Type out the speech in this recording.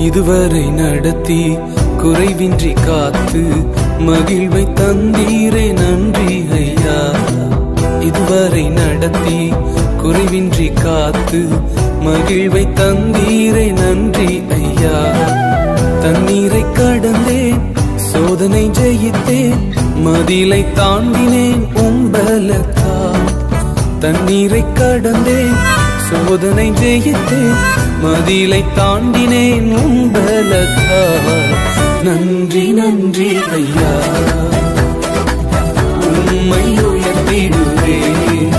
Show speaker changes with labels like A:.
A: இதுவரை நடத்தி குறைவின்றி காத்து மகிழ்வை தந்தீரே நன்றி ஐயா. இதுவரை நடத்தி குறைவின்றி காத்து மகிழ்வை தந்தீரே நன்றி ஐயா. தண்ணீரை கடந்தேன், சோதனை ஜெயித்தேன், மதிலை தாண்டினேன் உம்பலத்தா. தண்ணீரை கடந்தேன், சோதனை ஜெயித்தேன், மதிலை தாண்டினேன் உம்பலத்தா. நன்றி நன்றி ஐயா, உம்மை உயர்த்திடுவேன்.